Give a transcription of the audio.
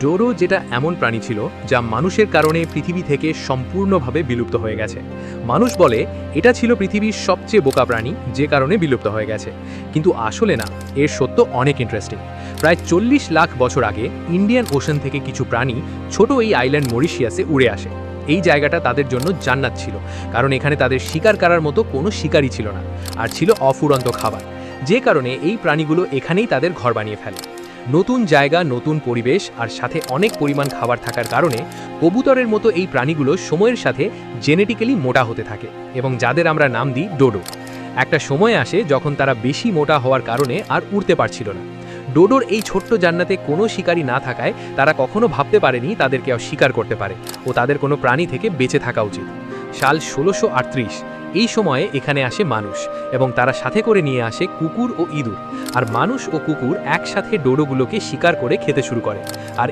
ডোডো যেটা এমন প্রাণী ছিল যা মানুষের কারণে পৃথিবী থেকে সম্পূর্ণভাবে বিলুপ্ত হয়ে গেছে। মানুষ বলে এটা ছিল পৃথিবীর সবচেয়ে বোকা প্রাণী, যে কারণে বিলুপ্ত হয়ে গেছে। কিন্তু আসলে না, এর সত্য অনেক ইন্টারেস্টিং। প্রায় 40 লাখ বছর আগে ইন্ডিয়ান ওশান থেকে কিছু প্রাণী ছোট এই আইল্যান্ড মরিশিয়াসে উড়ে আসে। এই জায়গাটা তাদের জন্য জান্নাত ছিল, কারণ এখানে তাদের শিকার করার মতো কোনো শিকারই ছিল না, আর ছিল অফুরন্ত খাবার। যে কারণে এই প্রাণীগুলো এখানেই তাদের ঘর বানিয়ে ফেলে। নতুন জায়গা, নতুন পরিবেশ আর সাথে অনেক পরিমাণ খাবার থাকার কারণে কবুতরের মতো এই প্রাণীগুলো সময়ের সাথে জেনেটিক্যালি মোটা হতে থাকে, এবং যাদের আমরা নাম দিই ডোডো। একটা সময় আসে যখন তারা বেশি মোটা হওয়ার কারণে আর উড়তে পারছিল না। ডোডোর এই ছোট্ট জান্নাতে কোনো শিকারী না থাকায় তারা কখনো ভাবতে পারেনি তাদের কেউ শিকার করতে পারে ও তাদের কোনো প্রাণী থেকে বেঁচে থাকা উচিত। সাল 1638 এই সময়ে এখানে আসে মানুষ, এবং তারা সাথে করে নিয়ে আসে কুকুর ও ইঁদুর। আর মানুষ ও কুকুর একসাথে ডোডোগুলোকে শিকার করে খেতে শুরু করে। আর